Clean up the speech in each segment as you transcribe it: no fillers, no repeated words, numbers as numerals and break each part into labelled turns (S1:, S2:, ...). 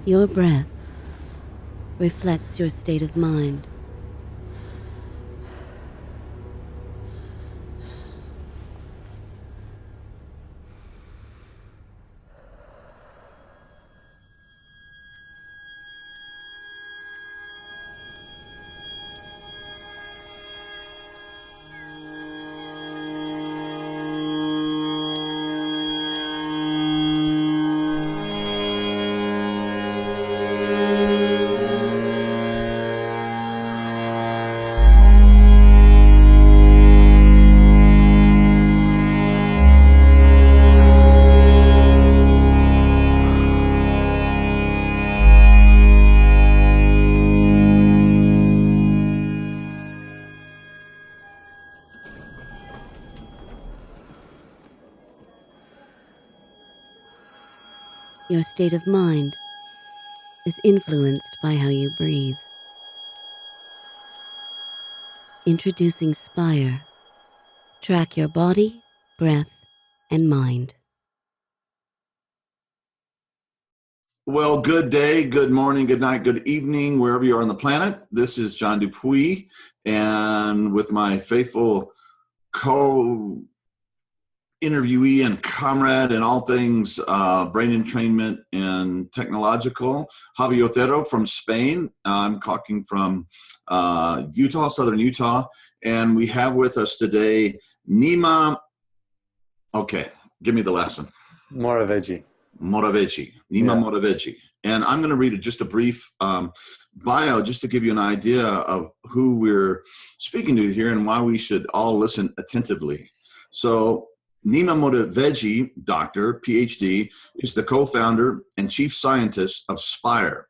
S1: Your breath reflects your state of mind. Your state of mind is influenced by how you breathe. Introducing Spire. Track your body, breath, and mind.
S2: Well, good day, good morning, good night, good evening, wherever you are on the planet. This is John Dupuy, and with my faithful co-interviewee and comrade in all things brain entrainment and technological, Javi Otero from Spain. I'm talking from Utah, southern Utah, and we have with us today Neema, okay, give me the last one.
S3: Moraveji.
S2: Neema Moraveji. And I'm going to read just a brief bio just to give you an idea of who we're speaking to here and why we should all listen attentively. So Neema Moraveji, doctor, PhD, is the co-founder and chief scientist of Spire,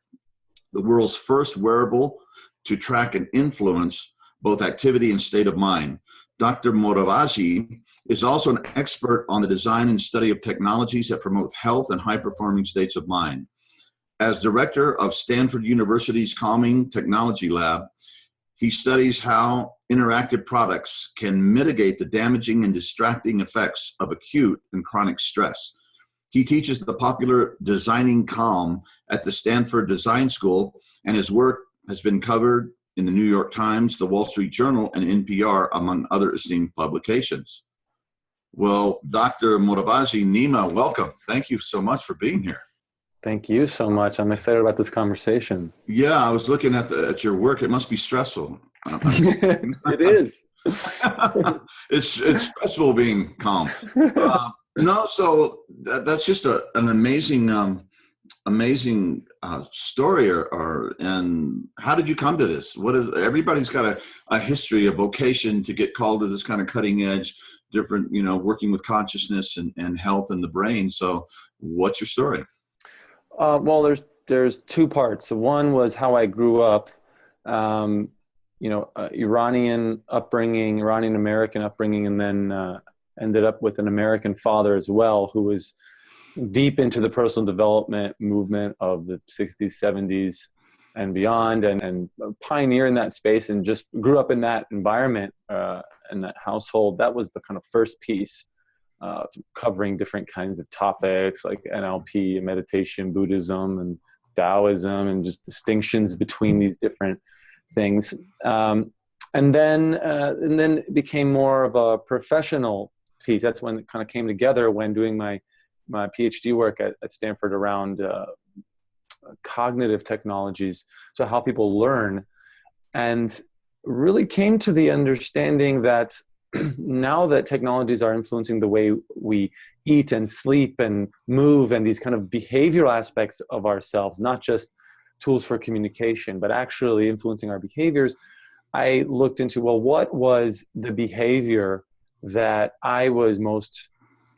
S2: the world's first wearable to track and influence both activity and state of mind. Dr. Moraveji is also an expert on the design and study of technologies that promote health and high-performing states of mind. As director of Stanford University's Calming Technology Lab, he studies how interactive products can mitigate the damaging and distracting effects of acute and chronic stress. He teaches the popular Designing Calm at the Stanford Design School, and his work has been covered in the New York Times, the Wall Street Journal, and NPR, among other esteemed publications. Well, Dr. Moraveji, Neema, welcome. Thank you so much for being here.
S3: Thank you so much. I'm excited about this conversation.
S2: Yeah, I was looking at your work. It must be stressful.
S3: It is.
S2: It's stressful being calm. No, so that's just an amazing story. And how did you come to this? Everybody's got a history, a vocation to get called to this kind of cutting edge, different, working with consciousness and health and the brain. So what's your story?
S3: Well, there's two parts. So one was how I grew up, Iranian American upbringing, and then ended up with an American father as well, who was deep into the personal development movement of the 60s, 70s, and beyond, and a pioneer in that space, and just grew up in that environment, in that household. That was the kind of first piece, covering different kinds of topics like NLP, meditation, Buddhism, and Taoism, and just distinctions between these different things. And then it became more of a professional piece. That's when it kind of came together when doing my PhD work at Stanford around cognitive technologies, so how people learn, and really came to the understanding that now that technologies are influencing the way we eat and sleep and move and these kind of behavioral aspects of ourselves, not just tools for communication, but actually influencing our behaviors, I looked into, well, what was the behavior that I was most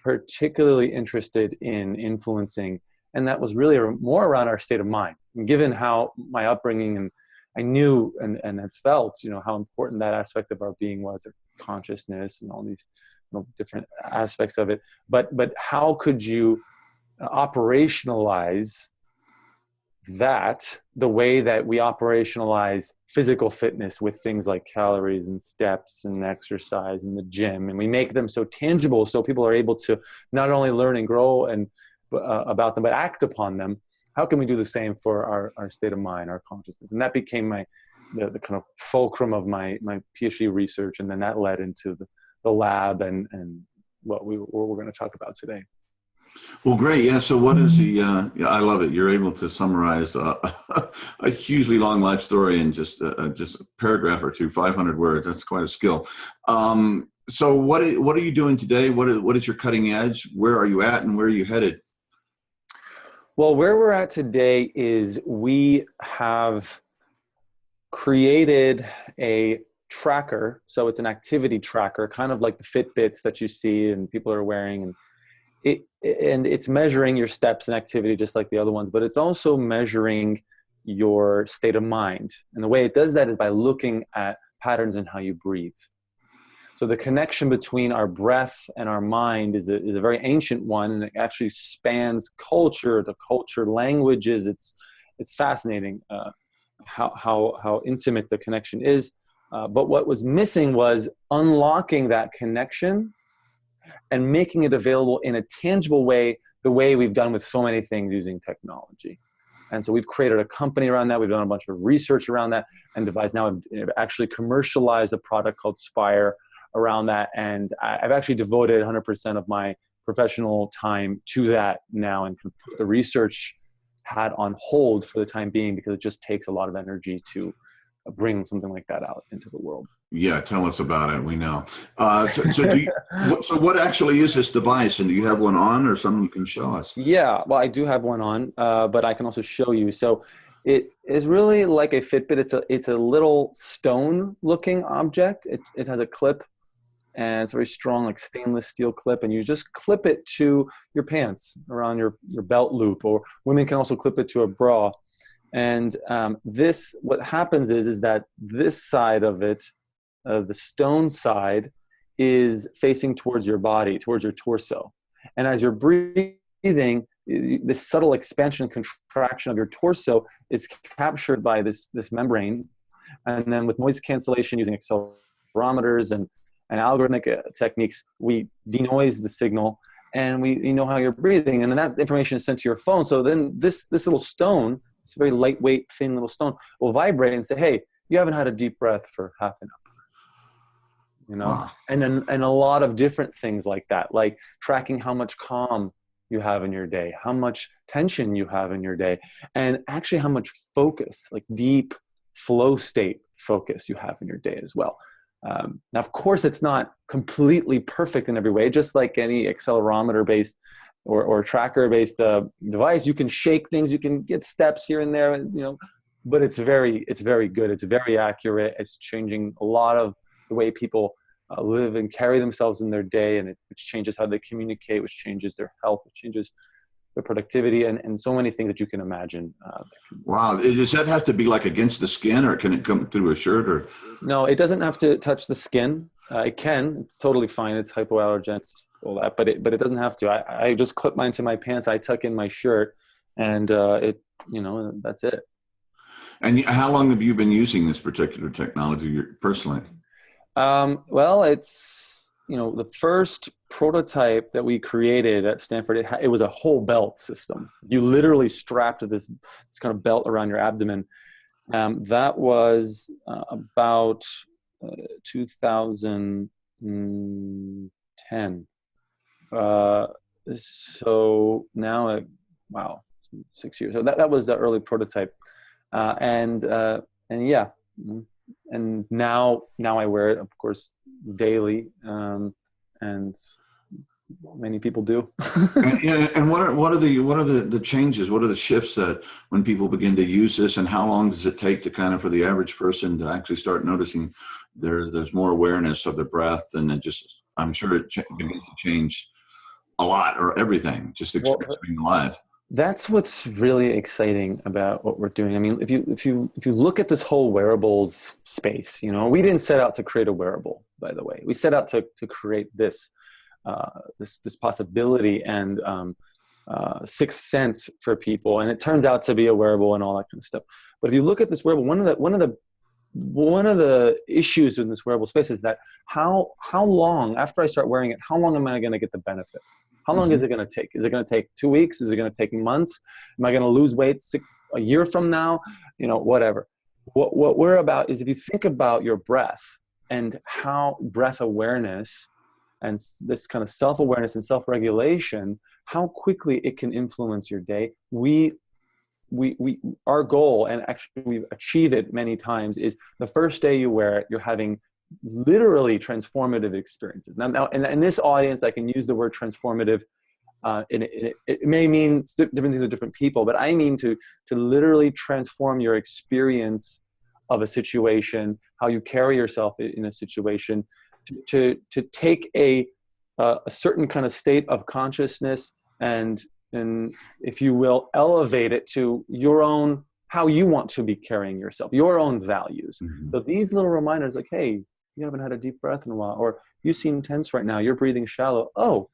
S3: particularly interested in influencing? And that was really more around our state of mind. And given how my upbringing, and I knew and had felt, how important that aspect of our being was, consciousness and all these different aspects of it. But how could you operationalize that the way that we operationalize physical fitness with things like calories and steps and exercise and the gym, and we make them so tangible so people are able to not only learn and grow and about them, but act upon them? how can we do the same for our state of mind, our consciousness? And that became the kind of fulcrum of my PhD research. And then that led into the lab and what we're going to talk about today.
S2: Well, great. Yeah. So what is yeah, I love it. You're able to summarize a hugely long life story in just a paragraph or two, 500 words. That's quite a skill. So what are you doing today? What is your cutting edge? Where are you at and where are you headed?
S3: Well, where we're at today is we have created a tracker. So it's an activity tracker, kind of like the Fitbits that you see and people are wearing. And it's measuring your steps and activity just like the other ones, but it's also measuring your state of mind. And the way it does that is by looking at patterns in how you breathe. So the connection between our breath and our mind is a very ancient one, and it actually spans culture to culture, languages. It's fascinating how intimate the connection is. But what was missing was unlocking that connection and making it available in a tangible way, the way we've done with so many things using technology. And so we've created a company around that. We've done a bunch of research around that and devised now I've actually commercialized a product called Spire around that. And I've actually devoted 100% of my professional time to that now and put the research hat on hold for the time being because it just takes a lot of energy to bring something like that out into the world.
S2: Yeah, tell us about it. We know. So what actually is this device? And do you have one on or something you can show us?
S3: Yeah, well, I do have one on, but I can also show you. So it is really like a Fitbit. It's a little stone-looking object. It has a clip, and it's a very strong, like stainless steel clip, and you just clip it to your pants around your belt loop, or women can also clip it to a bra. And what happens is that this side of it, the stone side, is facing towards your body, towards your torso. And as you're breathing, this subtle expansion and contraction of your torso is captured by this membrane. And then with noise cancellation using accelerometers and algorithmic techniques, we denoise the signal and you know how you're breathing. And then that information is sent to your phone. So then this little stone, it's a very lightweight, thin little stone, will vibrate and say, hey, you haven't had a deep breath for half an hour. You know, wow. And a lot of different things like that, like tracking how much calm you have in your day, how much tension you have in your day, and actually how much focus, like deep flow state focus you have in your day as well. Now, of course, it's not completely perfect in every way, just like any accelerometer-based or tracker-based device. You can shake things, you can get steps here and there, you know, but it's very good. It's very accurate. It's changing a lot of the way people live and carry themselves in their day, and which changes how they communicate, which changes their health, which changes their productivity, and so many things that you can imagine.
S2: Wow. Does that have to be like against the skin, or can it come through a shirt? Or
S3: no, it doesn't have to touch the skin. It can. It's totally fine. It's hypoallergenic, all that, but it doesn't have to. I just clip mine to my pants. I tuck in my shirt, and that's it.
S2: And how long have you been using this particular technology personally?
S3: Well, it's, the first prototype that we created at Stanford, it was a whole belt system. You literally strapped this kind of belt around your abdomen. That was about 2010. So now, wow, 6 years. So that was the early prototype. And yeah. And now I wear it, of course, daily, and many people do.
S2: and what are the changes? What are the shifts that when people begin to use this, and how long does it take to kind of for the average person to actually start noticing there's more awareness of their breath, and it just, I'm sure it begins to change a lot or everything, just experience being alive.
S3: That's what's really exciting about what we're doing. I mean, if you look at this whole wearables space, we didn't set out to create a wearable, by the way. We set out to create this possibility and sixth sense for people, and it turns out to be a wearable and all that kind of stuff. But if you look at this wearable, one of the one of the issues in this wearable space is that how long after I start wearing it, how long am I going to get the benefit? How long is it going to take? Is it going to take 2 weeks? Is it going to take months? Am I going to lose weight a year from now? Whatever. What we're about is, if you think about your breath and how breath awareness and this kind of self-awareness and self-regulation, how quickly it can influence your day. Our goal, and actually we've achieved it many times, is the first day you wear it, you're having literally transformative experiences. Now in this audience, I can use the word transformative. It may mean different things to different people, but I mean to literally transform your experience of a situation, how you carry yourself in a situation, to take a certain kind of state of consciousness and if you will, elevate it to your own, how you want to be carrying yourself, your own values. So these little reminders, like, hey, you haven't had a deep breath in a while, or you seem tense right now, you're breathing shallow. Oh,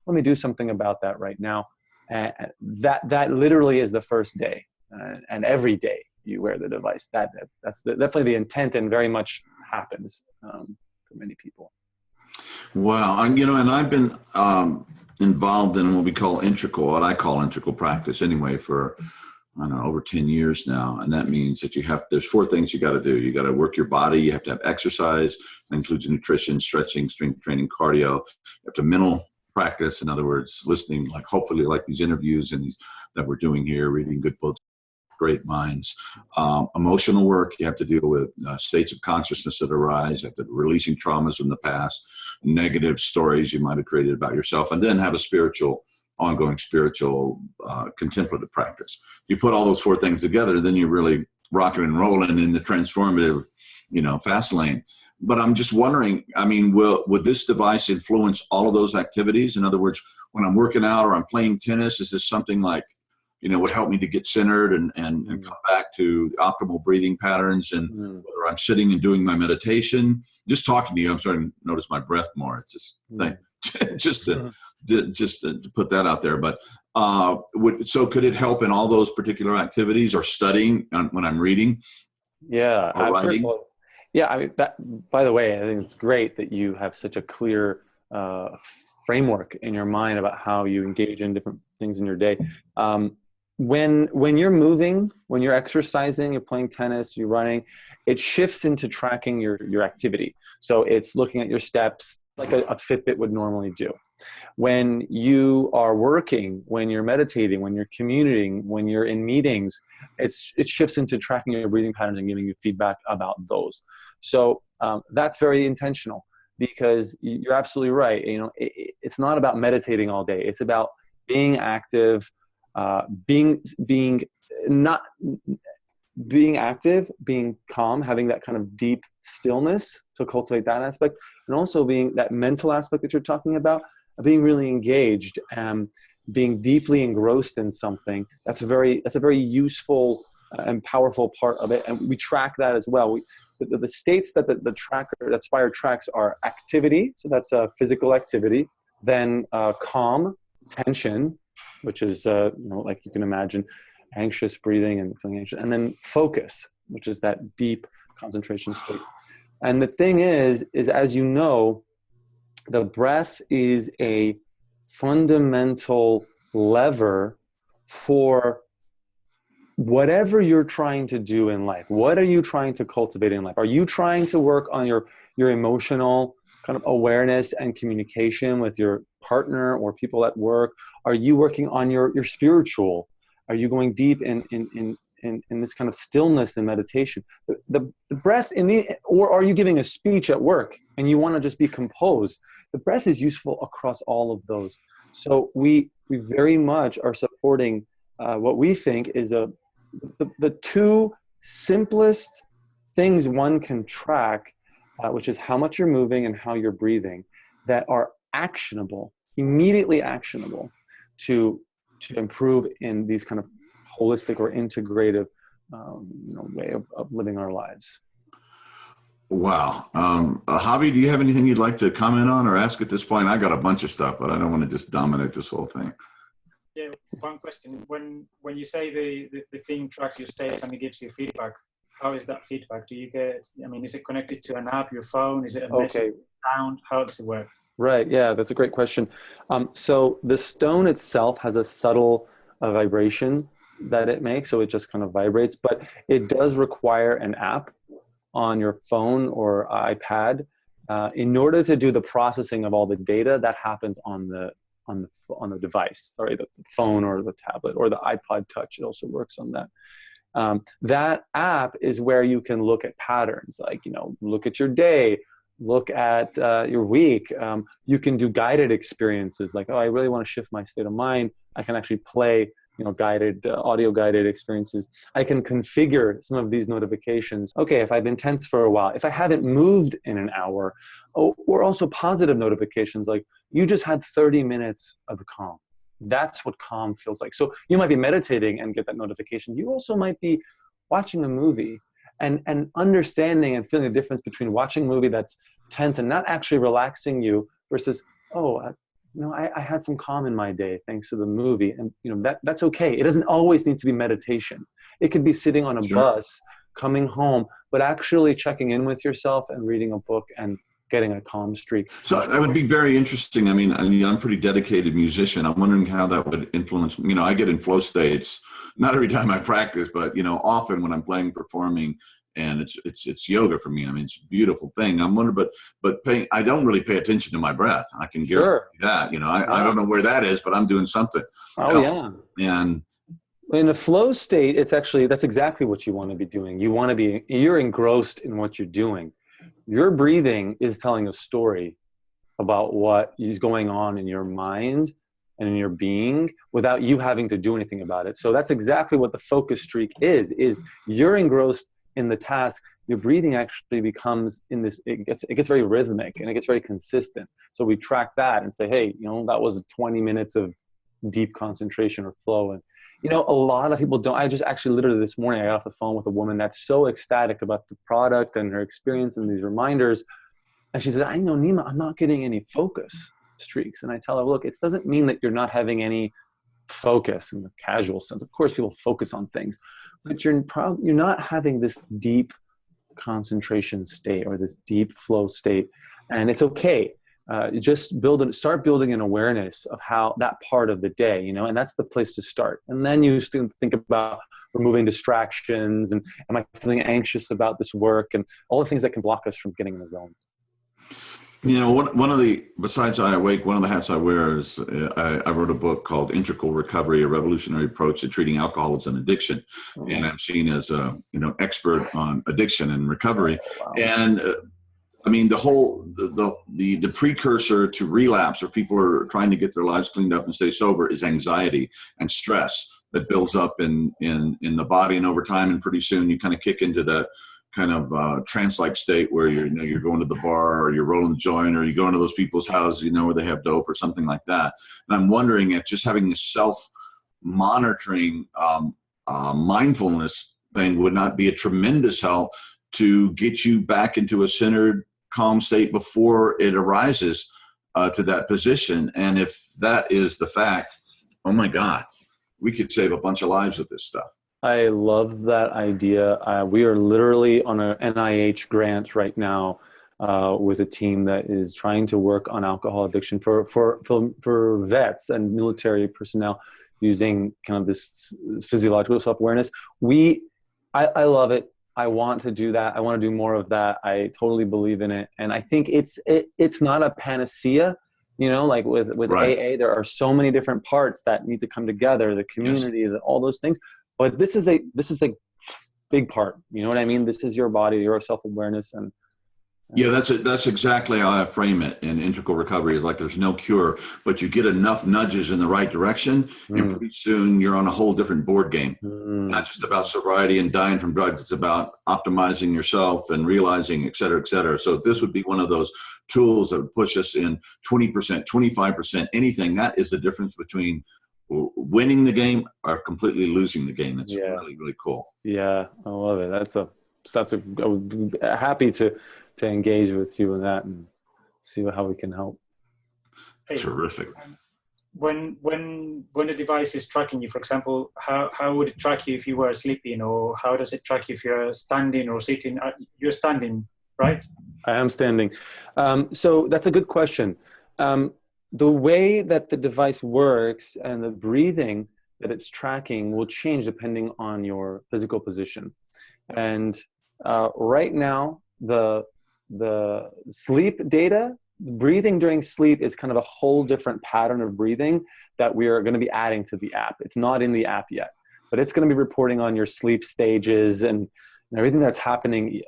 S3: let me do something about that right now. That literally is the first day, and every day you wear the device. That's definitely the intent, and very much happens for many people.
S2: Wow, and I've been involved in what I call integral practice anyway for, I don't know, over 10 years now. And that means that there's 4 things you got to do. You got to work your body. You have to have exercise. That includes nutrition, stretching, strength training, cardio. You have to mental practice. In other words, listening, hopefully like these interviews and these that we're doing here, reading good books, great minds. Emotional work, you have to deal with states of consciousness that arise, you have to releasing traumas from the past, negative stories you might have created about yourself, and then have a ongoing spiritual contemplative practice. You put all those 4 things together, then you're really rocking and rolling in the transformative, fast lane. But I'm just wondering, would this device influence all of those activities? In other words, when I'm working out or I'm playing tennis, is this something like, would help me to get centered and come back to optimal breathing patterns, and whether I'm sitting and doing my meditation? Just talking to you, I'm starting to notice my breath more. It's just to put that out there. But so could it help in all those particular activities, or studying when I'm reading?
S3: Yeah,
S2: or writing?
S3: First of all, yeah. By the way, I think it's great that you have such a clear framework in your mind about how you engage in different things in your day. When you're moving, when you're exercising, you're playing tennis, you're running, it shifts into tracking your activity. So it's looking at your steps like a Fitbit would normally do. When you are working, when you're meditating, when you're commuting, when you're in meetings, it shifts into tracking your breathing patterns and giving you feedback about those. So that's very intentional, because you're absolutely right. It's not about meditating all day. It's about being active, being active, being calm, having that kind of deep stillness to cultivate that aspect, and also being that mental aspect that you're talking about, being really engaged and being deeply engrossed in something. That's a very useful and powerful part of it, and we track that as well. The states that the tracker, that Spire tracks, are activity, so that's a physical activity, then calm, tension, which is like you can imagine, anxious breathing and feeling anxious, and then focus, which is that deep concentration state. And the thing is as you know, the breath is a fundamental lever for whatever you're trying to do in life. What are you trying to cultivate in life? Are you trying to work on your emotional kind of awareness and communication with your partner or people at work? Are you working on your spiritual? Are you going deep in this kind of stillness and meditation? The breath or are you giving a speech at work and you want to just be composed? The breath is useful across all of those. So we very much are supporting what we think is the 2 simplest things one can track, which is how much you're moving and how you're breathing, that are actionable, immediately actionable to improve in these kind of holistic or integrative way of living our lives.
S2: Wow. Javi, do you have anything you'd like to comment on or ask at this point? I got a bunch of stuff, but I don't want to just dominate this whole thing.
S4: Yeah, one question. When you say the thing tracks your states and it gives you feedback, how is that feedback? Do you get, I mean, is it connected to an app, your phone? Is it a message,
S3: Okay.
S4: sound? How does it work?
S3: Right. Yeah, that's a great question. So the stone itself has a subtle vibration that it makes, so it just kind of vibrates, but it does require an app on your phone or iPad in order to do the processing of all the data that happens on the device. Sorry, the phone or the tablet or the iPod Touch. It also works on that. That app is where you can look at patterns, like, look at your day, look at your week. You can do guided experiences, like, oh, I really want to shift my state of mind. I can actually play, guided, audio guided experiences. I can configure some of these notifications. Okay, if I've been tense for a while, if I haven't moved in an hour, or also positive notifications, like you just had 30 minutes of calm. That's what calm feels like. So you might be meditating and get that notification. You also might be watching a movie and understanding and feeling the difference between watching a movie that's tense and not actually relaxing you versus, I had some calm in my day thanks to the movie. And that's okay. It doesn't always need to be meditation. It could be sitting on a bus, coming home, but actually checking in with yourself and reading a book and getting a calm streak.
S2: So that would be very interesting. I mean, I'm a pretty dedicated musician. I'm wondering how that would influence, I get in flow states, not every time I practice, but, often when I'm playing, performing, and it's yoga for me. I mean, it's a beautiful thing. I'm wondering, but I don't really pay attention to my breath. I can hear that, I don't know where that is, but I'm doing something else. And
S3: in a flow state, that's exactly what you want to be doing. You're engrossed in what you're doing. Your breathing is telling a story about what is going on in your mind and in your being without you having to do anything about it. So that's exactly what the focus streak is you're engrossed in the task. Your breathing actually becomes it gets very rhythmic and it gets very consistent. So we track that and say, hey, that was 20 minutes of deep concentration or flow. And a lot of people don't. I just actually literally this morning, I got off the phone with a woman that's so ecstatic about the product and her experience and these reminders. And she said, Neema, I'm not getting any focus streaks. And I tell her, look, it doesn't mean that you're not having any focus in the casual sense. Of course, people focus on things, but you're not having this deep concentration state or this deep flow state. And it's okay. Just start building an awareness of how that part of the day, and that's the place to start. And then you still think about removing distractions and am I feeling anxious about this work and all the things that can block us from getting in the zone.
S2: Besides I Awake, one of the hats I wear is I wrote a book called Integral Recovery, a revolutionary approach to treating alcohol as an addiction. And I'm seen as a, expert on addiction and recovery.
S3: Wow.
S2: And the precursor to relapse, or people are trying to get their lives cleaned up and stay sober, is anxiety and stress that builds up in the body, and over time, and pretty soon you kind of kick into that kind of trance-like state where you're going to the bar, or you're rolling the joint, or you go into those people's houses, where they have dope or something like that. And I'm wondering if just having this self-monitoring mindfulness thing would not be a tremendous help to get you back into a centered, calm state before it arises to that position. And if that is the fact, oh my God, we could save a bunch of lives with this stuff.
S3: I love that idea. We are literally on an NIH grant right now with a team that is trying to work on alcohol addiction for vets and military personnel using kind of this physiological self-awareness. I love it. I want to do that. I want to do more of that. I totally believe in it. And I think it's not a panacea, like with
S2: right.
S3: AA, there are so many different parts that need to come together, the community, all those things. But this is a big part. You know what I mean? This is your body, your self-awareness. And
S2: yeah, that's exactly how I frame it in Integral Recovery. Is like there's no cure, but you get enough nudges in the right direction, and pretty soon you're on a whole different board game. Not just about sobriety and dying from drugs. It's about optimizing yourself and realizing, et cetera, et cetera. So this would be one of those tools that would push us in 20%, 25%, anything. That is the difference between winning the game or completely losing the game. That's really, really cool.
S3: Yeah, I love it. I would be happy to engage with you in that and see how we can help.
S2: Terrific.
S4: when the device is tracking you, for example, how would it track you if you were sleeping, or how does it track you if you're standing or sitting? You're standing, right?
S3: I am standing. So that's a good question. The way that the device works and the breathing that it's tracking will change depending on your physical position. And right now, the sleep data, breathing during sleep is kind of a whole different pattern of breathing that we are going to be adding to the app. It's not in the app yet, but it's going to be reporting on your sleep stages and everything that's happening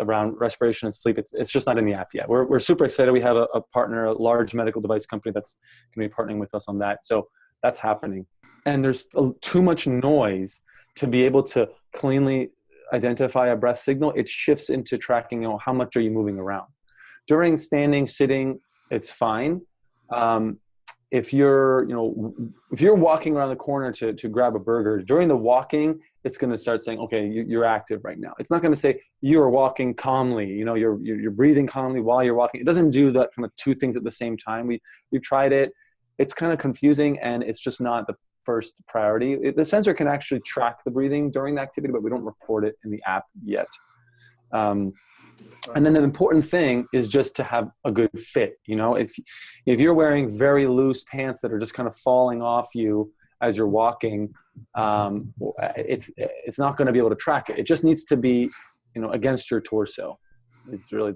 S3: around respiration and sleep. It's just not in the app yet. We're super excited. We have a partner, a large medical device company that's going to be partnering with us on that. So that's happening. And there's too much noise to be able to cleanly identify a breath signal. It shifts into tracking, how much are you moving around. During standing, sitting, it's fine. If you're walking around the corner to grab a burger, during the walking, it's going to start saying, okay, you're active right now. It's not going to say you are walking calmly. You're breathing calmly while you're walking. It doesn't do that kind of two things at the same time. We've tried it. It's kind of confusing, and it's just not the first priority. The sensor can actually track the breathing during the activity, but we don't report it in the app yet. And then the important thing is just to have a good fit. If you're wearing very loose pants that are just kind of falling off you as you're walking, it's not going to be able to track it. It just needs to be, against your torso. Is really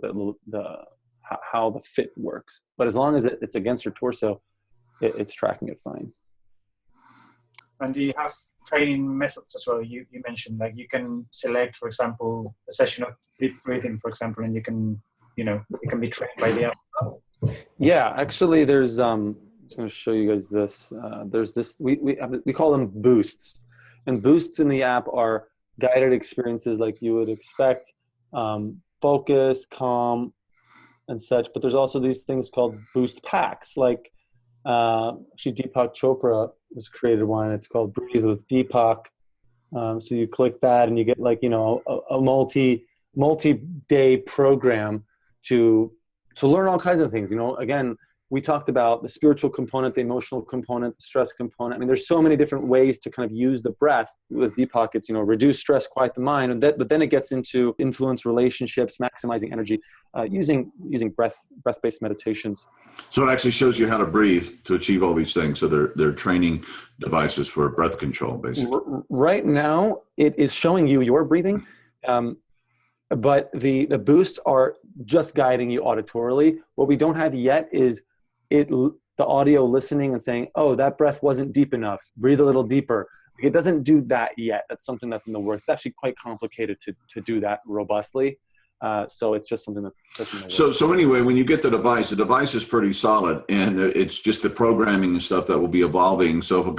S3: how the fit works. But as long as it's against your torso, it's tracking it fine.
S4: And do you have training methods as well? You mentioned, like, you can select, for example, a session of deep breathing, for example, and you can be trained by the app.
S3: Yeah, actually, there's I'm just going to show you guys this. There's this, we call them boosts, and boosts in the app are guided experiences like you would expect, focus, calm, and such. But there's also these things called boost packs, like actually Deepak Chopra has created one. It's called Breathe with Deepak. So you click that and you get a multi-day program to learn all kinds of things. Again, we talked about the spiritual component, the emotional component, the stress component. I mean, there's so many different ways to kind of use the breath. With Deepak, it's, reduce stress, quiet the mind. But then it gets into influence relationships, maximizing energy, using breath-based meditations.
S2: So it actually shows you how to breathe to achieve all these things. So they're training devices for breath control, basically.
S3: Right now, it is showing you your breathing. But the boosts are just guiding you auditorily. What we don't have yet is the audio listening and saying, oh, that breath wasn't deep enough. Breathe a little deeper. It doesn't do that yet. That's something that's in the works. It's actually quite complicated to do that robustly. So it's just something that's in the works.
S2: So anyway, when you get the device is pretty solid, and it's just the programming and stuff that will be evolving. So if a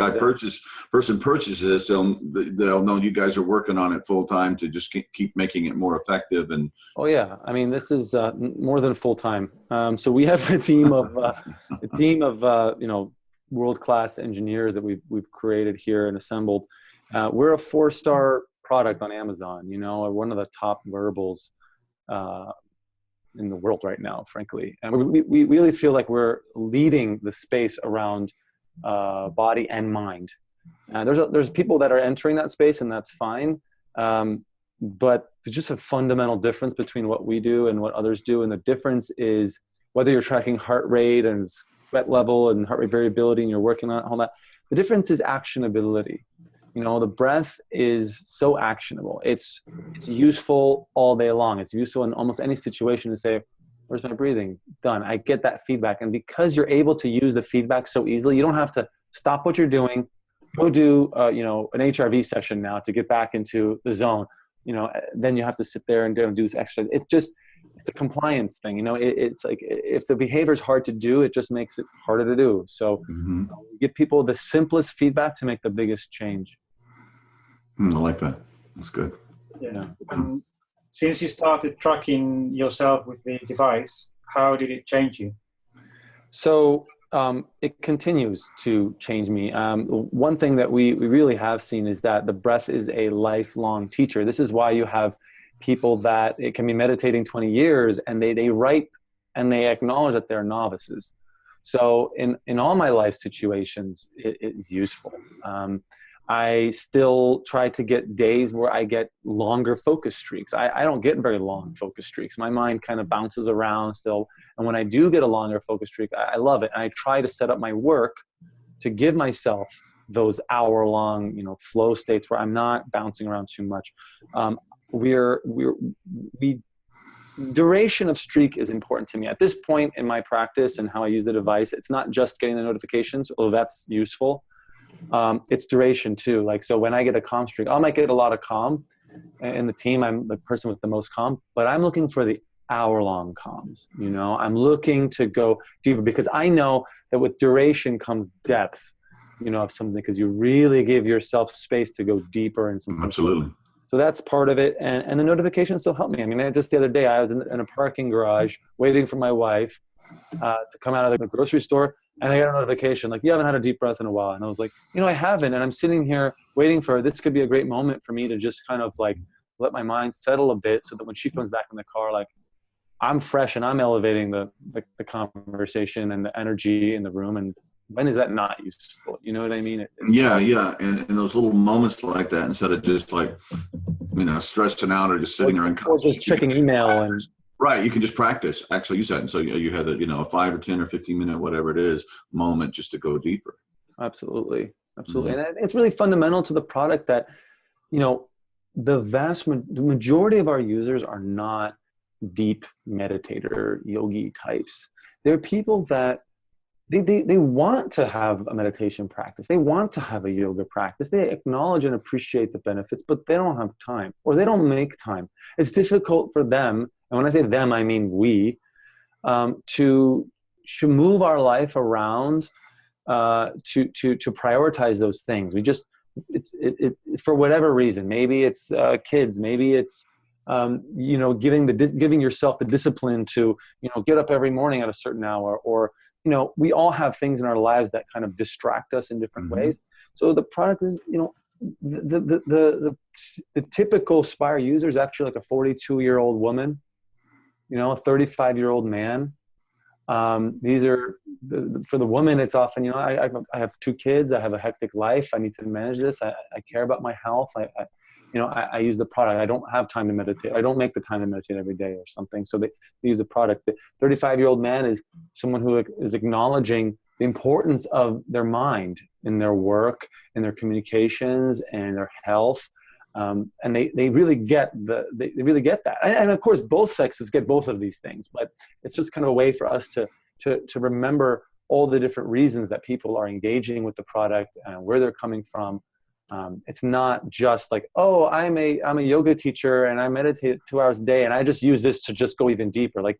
S2: person purchases, they'll know you guys are working on it full time to just keep making it more effective. And
S3: oh yeah, I mean, this is more than full time. So we have a team of world-class engineers that we've created here and assembled. We're a 4-star product on Amazon. Or one of the top wearables in the world right now, frankly. And we really feel like we're leading the space around body and mind. There's people that are entering that space, and that's fine. But there's just a fundamental difference between what we do and what others do. And the difference is whether you're tracking heart rate and sweat level and heart rate variability and you're working on all that. The difference is actionability. The breath is so actionable. It's useful all day long. It's useful in almost any situation to say, where's my breathing? Done. I get that feedback. And because you're able to use the feedback so easily, you don't have to stop what you're doing, go do, an HRV session now to get back into the zone. Then you have to sit there and do this exercise. It's a compliance thing. It's like, if the behavior is hard to do, it just makes it harder to do. So give people the simplest feedback to make the biggest change.
S2: I like that. That's good.
S4: Yeah. Since you started tracking yourself with the device, how did it change you?
S3: So it continues to change me. One thing that we really have seen is that the breath is a lifelong teacher. This is why you have people that it can be meditating 20 years and they write and they acknowledge that they're novices. So in all my life situations, it's useful. I still try to get days where I get longer focus streaks. I don't get very long focus streaks. My mind kind of bounces around still. And when I do get a longer focus streak, I love it. And I try to set up my work to give myself those hour-long, flow states where I'm not bouncing around too much. Duration of streak is important to me. At this point in my practice and how I use the device, it's not just getting the notifications, although that's useful. It's duration too. Like, so when I get a calm streak, I might get a lot of calm in the team. I'm the person with the most calm, but I'm looking for the hour-long calms. I'm looking to go deeper because I know that with duration comes depth, of something, because you really give yourself space to go deeper in something.
S2: Absolutely.
S3: So that's part of it. And the notifications still help me. I mean, just the other day, I was in a parking garage waiting for my wife to come out of the grocery store. And I got a notification like, you haven't had a deep breath in a while. And I was like, I haven't. And I'm sitting here waiting for her. This could be a great moment for me to just kind of like let my mind settle a bit so that when she comes back in the car, like I'm fresh and I'm elevating the conversation and the energy in the room. And when is that not useful? You know what I mean?
S2: Yeah. And those little moments like that, instead of just like, stressing out or just sitting there and
S3: just checking email and
S2: right. You can just practice. Actually, use that. And so you had a 5 or 10 or 15 minute, whatever it is, moment just to go deeper.
S3: Absolutely.
S2: Mm-hmm.
S3: And it's really fundamental to the product that, the majority of our users are not deep meditator yogi types. They're people that they want to have a meditation practice. They want to have a yoga practice. They acknowledge and appreciate the benefits, but they don't have time, or they don't make time. It's difficult for them. And when I say them, I mean we, to move our life around, to prioritize those things. For whatever reason, maybe it's kids, maybe it's, giving yourself the discipline to, get up every morning at a certain hour, or, we all have things in our lives that kind of distract us in different
S2: Mm-hmm.
S3: ways. So the product is, the typical Spire user is actually like a 42-year-old woman, a 35-year-old man. These are for the woman. It's often, I have 2 kids. I have a hectic life. I need to manage this. I care about my health. I use the product. I don't have time to meditate. I don't make the time to meditate every day or something. So they use the product. The 35-year-old man is someone who is acknowledging the importance of their mind in their work, in their communications, and their health. And they really get they really get that. And of course, both sexes get both of these things. But it's just kind of a way for us to remember all the different reasons that people are engaging with the product and where they're coming from. It's not just like, oh, I'm a yoga teacher and I meditate 2 hours a day and I just use this to just go even deeper. Like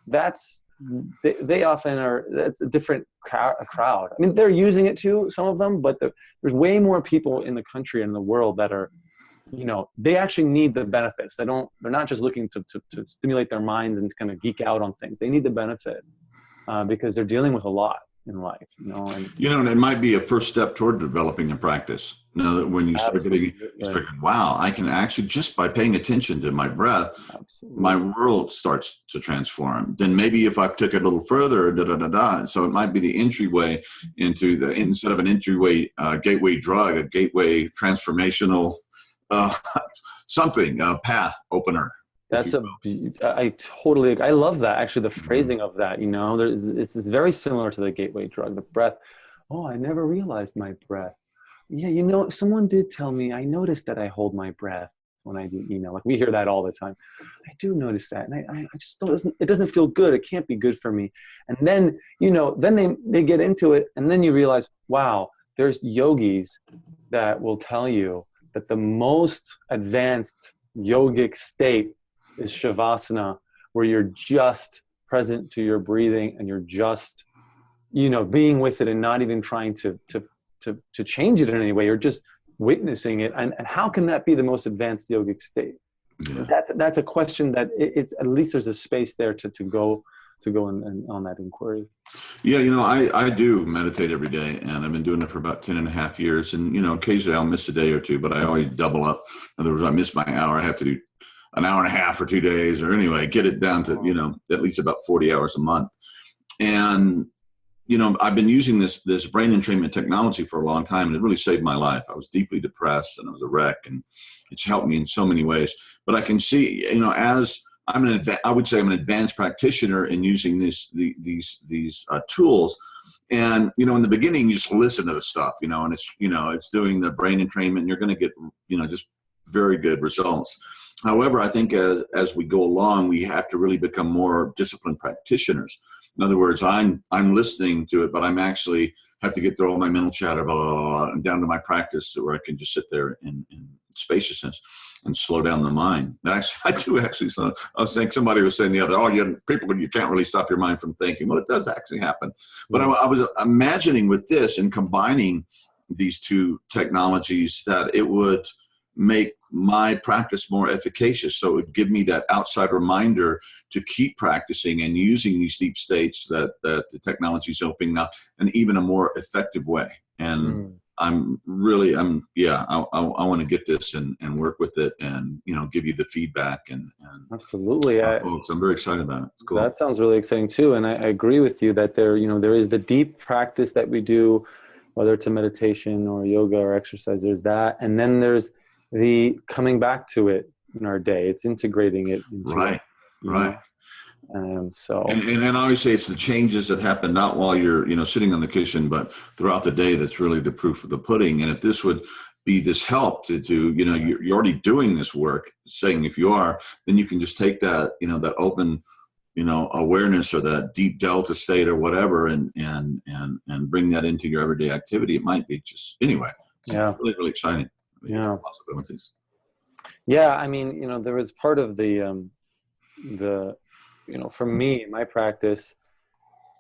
S3: they often are, that's a different crowd. I mean, they're using it too, some of them, but there's way more people in the country and in the world that are, they actually need the benefits. They're not just looking to stimulate their minds and kind of geek out on things. They need the benefit because they're dealing with a lot in life, and
S2: it might be a first step toward developing a practice. That when you start getting, wow, I can actually, just by paying attention to my breath, my world starts to transform. Then maybe if I took it a little further, so it might be the entryway into instead of an entryway gateway drug, a gateway transformational something, a path opener.
S3: I love that. Actually, the phrasing of that, this is very similar to the gateway drug, the breath. Oh, I never realized my breath. Yeah, someone did tell me, I noticed that I hold my breath when I do email. Like we hear that all the time. I do notice that. And I just it doesn't feel good. It can't be good for me. And then, then they get into it. And then you realize, wow, there's yogis that will tell you that the most advanced yogic state is Shavasana, where you're just present to your breathing and you're just, being with it and not even trying to change it in any way. You're just witnessing it. And how can that be the most advanced yogic state? Yeah. That's a question that it's, at least there's a space there to go on that inquiry.
S2: Yeah. I do meditate every day, and I've been doing it for about 10 and a half years. And, occasionally I'll miss a day or two, but I always double up. In other words, I miss my hour. I have to do an hour and a half for 2 days, or anyway, get it down to, at least about 40 hours a month. And I've been using this brain entrainment technology for a long time, and it really saved my life. I was deeply depressed and I was a wreck, and it's helped me in so many ways. But I can see, as I would say I'm an advanced practitioner in using these tools. And, in the beginning, you just listen to the stuff, and it's doing the brain entrainment, and you're going to get, just very good results. However, I think as we go along, we have to really become more disciplined practitioners. In other words, I'm listening to it, but I'm actually have to get through all my mental chatter, blah, blah, blah, and down to my practice where I can just sit there in spaciousness and slow down the mind. And actually, I do actually. So I was saying, somebody was saying the other, you can't really stop your mind from thinking. Well, it does actually happen. But I was imagining with this and combining these two technologies that it would make my practice more efficacious. So it would give me that outside reminder to keep practicing and using these deep states that the technology is opening up in even a more effective way. And I want to get this and work with it and, give you the feedback and
S3: absolutely.
S2: Folks, I'm very excited about it. It's cool.
S3: That sounds really exciting too. And I agree with you that there is the deep practice that we do, whether it's a meditation or yoga or exercise, there's that. And then there's the coming back to it in our day. It's integrating it into
S2: right.
S3: So
S2: and obviously it's the changes that happen not while you're sitting on the cushion, but throughout the day. That's really the proof of the pudding. And if this would be this help to you're already doing this work, saying if you are, then you can just take that that open awareness or that deep delta state or whatever and bring that into your everyday activity. It might be just anyway. It's really, really exciting.
S3: Yeah.
S2: Possibilities.
S3: Yeah. I mean, there was part of the for me, my practice,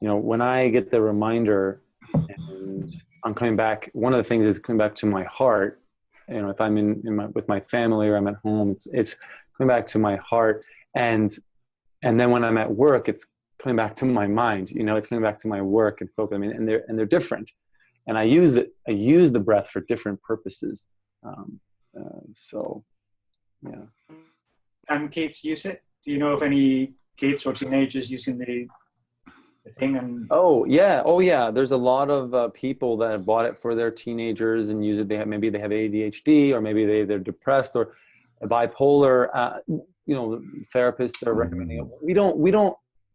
S3: when I get the reminder and I'm coming back, one of the things is coming back to my heart. If I'm with my family or I'm at home, it's coming back to my heart. And then when I'm at work, it's coming back to my mind, it's coming back to my work and focus. I mean, and they're different. And I use the breath for different purposes. So, yeah.
S4: And kids use it? Do you know of any kids or teenagers using the thing? And
S3: Oh yeah. There's a lot of people that have bought it for their teenagers and use it. Maybe they have ADHD, or maybe they're depressed or bipolar. Therapists are recommending it.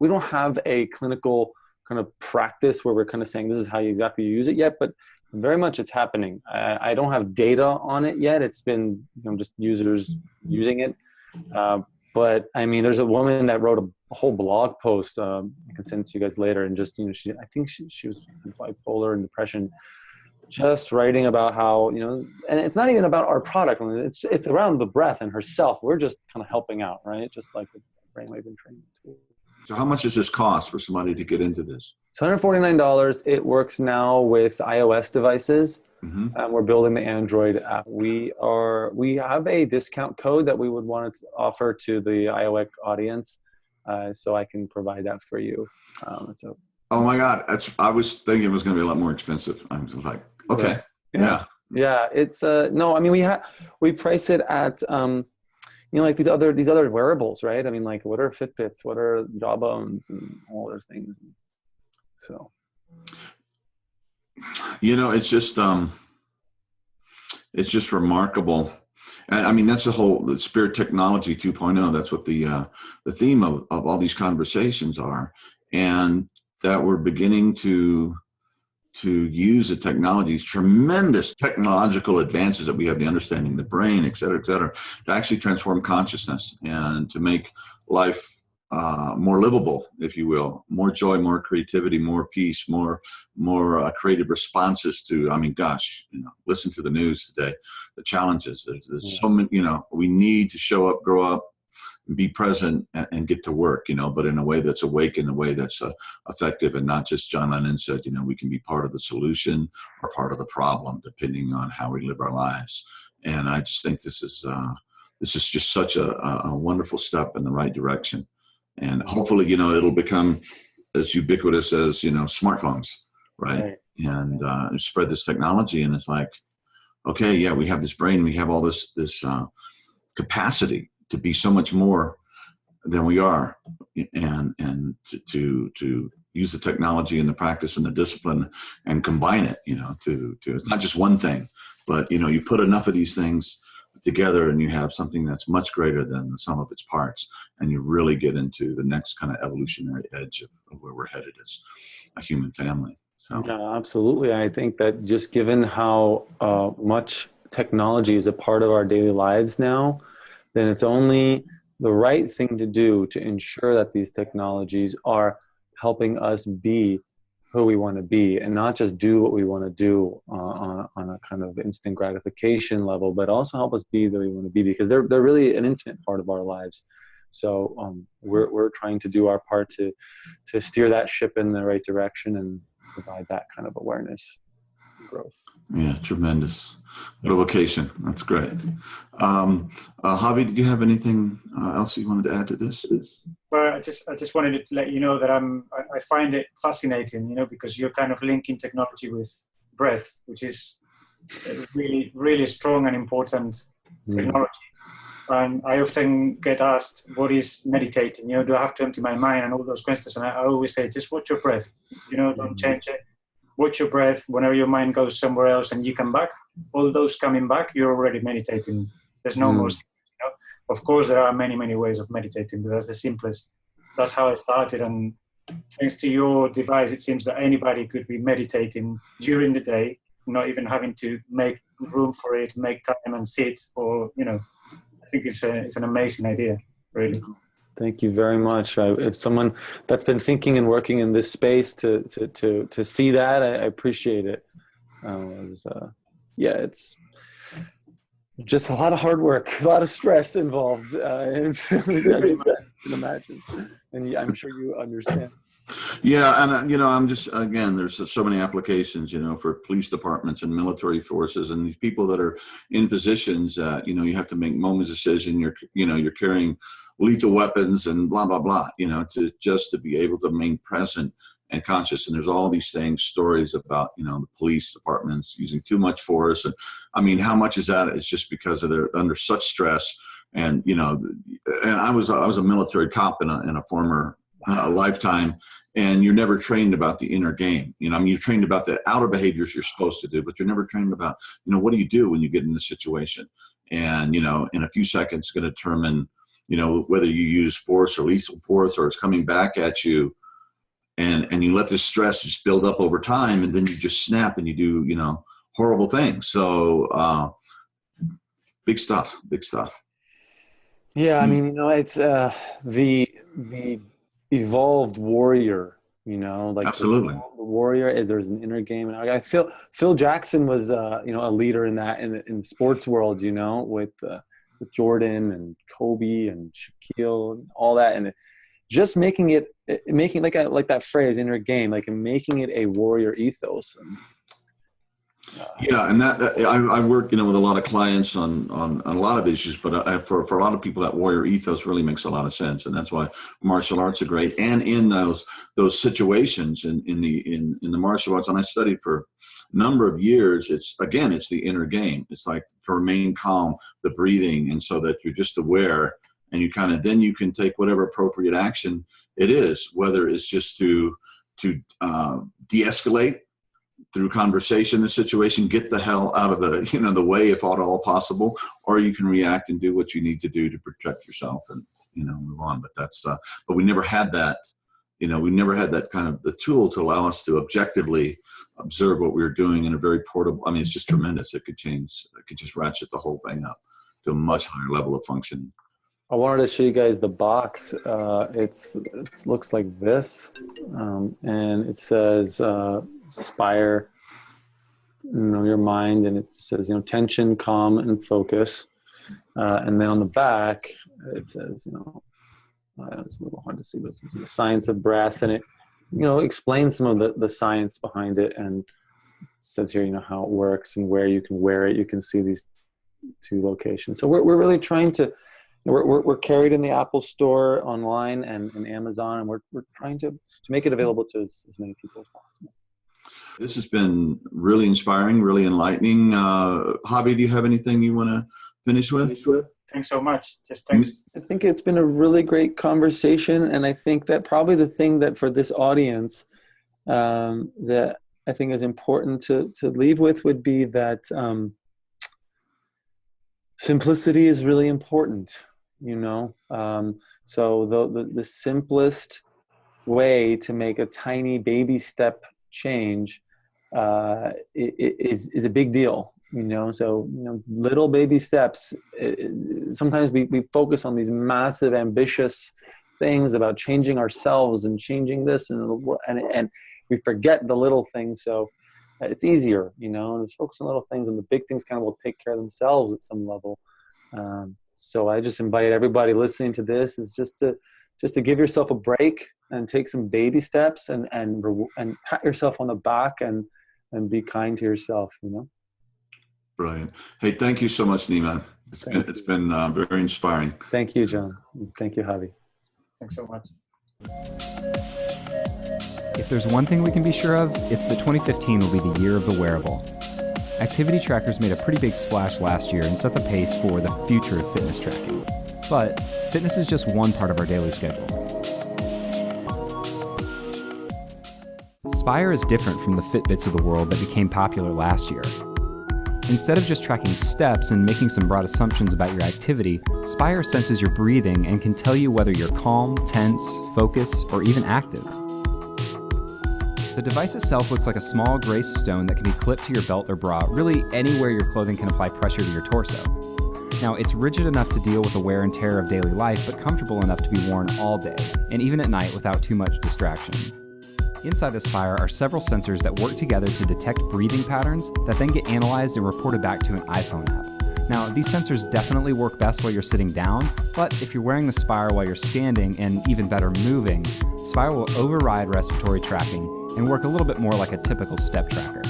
S3: We don't have a clinical kind of practice where we're kind of saying this is how you exactly use it yet, but very much it's happening. I don't have data on it yet. It's been just users using it. But I mean, there's a woman that wrote a whole blog post. I can send it to you guys later. And just, I think she was bipolar and depression, just writing about how, and it's not even about our product. It's around the breath and herself. We're just kind of helping out, right? Just like the brainwave entrainment tool.
S2: So how much does this cost for somebody to get into this?
S3: It's $149. It works now with iOS devices.
S2: Mm-hmm.
S3: And we're building the Android app. We have a discount code that we would want to offer to the iOS audience. So I can provide that for you.
S2: Oh my God. I was thinking it was going to be a lot more expensive. I was like, okay. Yeah.
S3: It's no, I mean, we price it at, like these other wearables, right? I mean, like what are Fitbits, what are Jawbones and all those things. So.
S2: It's just remarkable. I mean, that's the Spirit Technology 2.0. That's what the theme of all these conversations are, and that we're beginning to use the technologies, tremendous technological advances that we have, the understanding of the brain, et cetera, to actually transform consciousness and to make life more livable, if you will, more joy, more creativity, more peace, more creative responses to, listen to the news today, the challenges. There's so many, we need to show up, grow up, and be present and get to work, but in a way that's awake, in a way that's effective, and not just John Lennon said, we can be part of the solution or part of the problem, depending on how we live our lives. And I just think this is just such a wonderful step in the right direction. And hopefully, it'll become as ubiquitous as, smartphones, right? And spread this technology. And it's like, okay, yeah, we have this brain, we have all this capacity to be so much more than we are, and to use the technology and the practice and the discipline and combine it, to it's not just one thing, but, you put enough of these things together and you have something that's much greater than the sum of its parts. And you really get into the next kind of evolutionary edge of where we're headed as a human family. So
S3: yeah, absolutely. I think that just given how much technology is a part of our daily lives now, then it's only the right thing to do to ensure that these technologies are helping us be who we want to be, and not just do what we want to do on a kind of instant gratification level, but also help us be the way we want to be, because they're really an intimate part of our lives. So we're trying to do our part to steer that ship in the right direction and provide that kind of awareness and growth.
S2: Yeah, tremendous. What a vocation. That's great. Javi, did you have anything else you wanted to add to this?
S4: Well, I just wanted to let you know that I find it fascinating, because you're kind of linking technology with breath, which is a really, really strong and important technology. And I often get asked, what is meditating? Do I have to empty my mind and all those questions? And I always say, just watch your breath. Don't change it. Watch your breath. Whenever your mind goes somewhere else and you come back, all those coming back, you're already meditating. There's no more. Of course, there are many, many ways of meditating, but that's the simplest. That's how I started. And thanks to your device, it seems that anybody could be meditating during the day, not even having to make room for it, make time and sit, or, I think it's an amazing idea, really.
S3: Thank you very much. It's someone that's been thinking and working in this space to see that. I appreciate it. It's just a lot of hard work, a lot of stress involved, as you can imagine. And I'm sure you understand.
S2: Yeah, and I'm just, again, there's so many applications, for police departments and military forces, and these people that are in positions that you have to make moment decision. You're carrying lethal weapons and blah blah blah. To be able to remain present and conscious. And there's all these stories about the police departments using too much force, and I mean, how much is that? It's just because they're under such stress. And and I was a military cop in a former lifetime, and you're never trained about the inner game. You're trained about the outer behaviors you're supposed to do, but you're never trained about, what do you do when you get in this situation? And, in a few seconds, it's going to determine, whether you use force or lethal force, or it's coming back at you, and you let this stress just build up over time, and then you just snap and you do, horrible things. So, big stuff.
S3: Yeah. I mean, it's the evolved warrior, like
S2: absolutely.
S3: The warrior there's an inner game, and I feel Phil Jackson was a leader in that in the sports world, with Jordan and Kobe and Shaquille and all that, and just making like that phrase inner game, like making it a warrior ethos.
S2: Yeah, and that I work, with a lot of clients on a lot of issues, but for a lot of people, that warrior ethos really makes a lot of sense, and that's why martial arts are great. And in those situations, in the martial arts, and I studied for a number of years, it's the inner game. It's like to remain calm, the breathing, and so that you're just aware, and you then you can take whatever appropriate action it is, whether it's just to de-escalate through conversation, the situation, get the hell out of the way if at all possible, or you can react and do what you need to do to protect yourself and, move on. But but we never had that, we never had that kind of the tool to allow us to objectively observe what we were doing in a very portable, it's just tremendous. It could just ratchet the whole thing up to a much higher level of functioning.
S3: I wanted to show you guys the box. It looks like this, and it says Spire, your mind, and it says tension, calm, and focus. And then on the back it says it's a little hard to see, but it says the science of breath, and it explains some of the science behind it, and it says here how it works and where you can wear it. You can see these two locations. So we're really trying to. We're carried in the Apple Store online and Amazon, and we're trying to make it available to as many people as possible.
S2: This has been really inspiring, really enlightening. Javi, do you have anything you want to finish with?
S4: Thanks so much. Just thanks.
S3: I think it's been a really great conversation. And I think that probably the thing that for this audience that I think is important to leave with would be that simplicity is really important, you know? So the simplest way to make a tiny baby step change is a big deal, you know? So, you know, little baby steps, sometimes we focus on these massive, ambitious things about changing ourselves and changing this and we forget the little things. So it's easier, you know, and let's focus on little things, and the big things kind of will take care of themselves at some level. So I just invite everybody listening to this is just to give yourself a break and take some baby steps and pat yourself on the back and be kind to yourself, you know.
S2: Brilliant. Hey, thank you so much, Neema. It's been very inspiring.
S3: Thank you, John. Thank you, Javi.
S4: Thanks so much.
S5: If there's one thing we can be sure of, it's that 2015 will be the year of the wearable. Activity trackers made a pretty big splash last year and set the pace for the future of fitness tracking. But fitness is just one part of our daily schedule. Spire is different from the Fitbits of the world that became popular last year. Instead of just tracking steps and making some broad assumptions about your activity, Spire senses your breathing and can tell you whether you're calm, tense, focused, or even active. The device itself looks like a small gray stone that can be clipped to your belt or bra, really anywhere your clothing can apply pressure to your torso. Now, it's rigid enough to deal with the wear and tear of daily life, but comfortable enough to be worn all day, and even at night without too much distraction. Inside the Spire are several sensors that work together to detect breathing patterns that then get analyzed and reported back to an iPhone app. Now, these sensors definitely work best while you're sitting down, but if you're wearing the Spire while you're standing, and even better moving, Spire will override respiratory tracking and work a little bit more like a typical step tracker.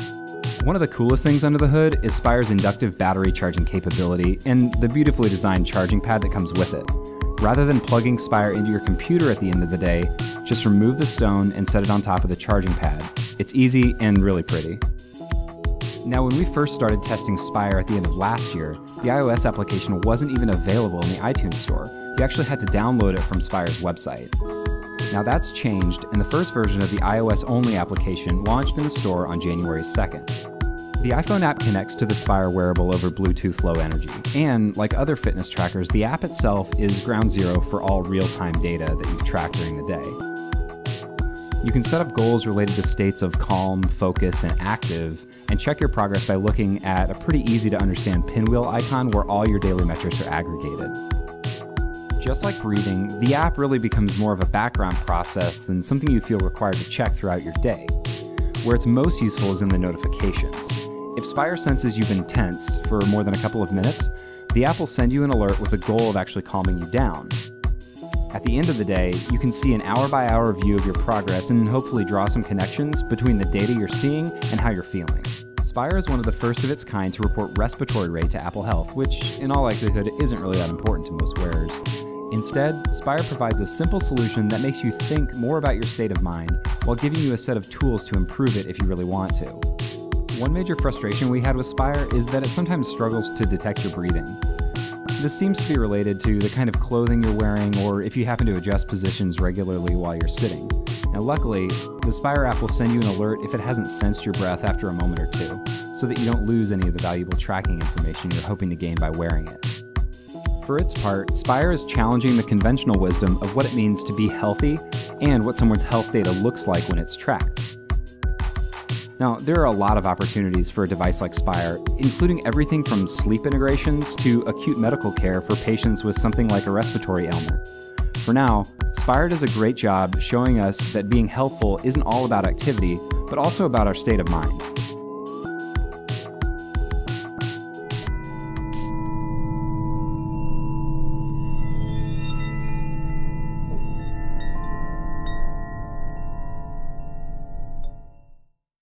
S5: One of the coolest things under the hood is Spire's inductive battery charging capability and the beautifully designed charging pad that comes with it. Rather than plugging Spire into your computer at the end of the day, just remove the stone and set it on top of the charging pad. It's easy and really pretty. Now, when we first started testing Spire at the end of last year, the iOS application wasn't even available in the iTunes store. You actually had to download it from Spire's website. Now that's changed, and the first version of the iOS-only application launched in the store on January 2nd. The iPhone app connects to the Spire wearable over Bluetooth Low Energy, and like other fitness trackers, the app itself is ground zero for all real-time data that you've tracked during the day. You can set up goals related to states of calm, focus, and active, and check your progress by looking at a pretty easy-to-understand pinwheel icon where all your daily metrics are aggregated. Just like breathing, the app really becomes more of a background process than something you feel required to check throughout your day. Where it's most useful is in the notifications. If Spire senses you've been tense for more than a couple of minutes, the app will send you an alert with the goal of actually calming you down. At the end of the day, you can see an hour-by-hour view of your progress and hopefully draw some connections between the data you're seeing and how you're feeling. Spire is one of the first of its kind to report respiratory rate to Apple Health, which in all likelihood isn't really that important to most wearers. Instead, Spire provides a simple solution that makes you think more about your state of mind while giving you a set of tools to improve it if you really want to. One major frustration we had with Spire is that it sometimes struggles to detect your breathing. This seems to be related to the kind of clothing you're wearing or if you happen to adjust positions regularly while you're sitting. Now luckily, the Spire app will send you an alert if it hasn't sensed your breath after a moment or two, so that you don't lose any of the valuable tracking information you're hoping to gain by wearing it. For its part, Spire is challenging the conventional wisdom of what it means to be healthy and what someone's health data looks like when it's tracked. Now, there are a lot of opportunities for a device like Spire, including everything from sleep integrations to acute medical care for patients with something like a respiratory ailment. For now, Spire does a great job showing us that being healthful isn't all about activity, but also about our state of mind.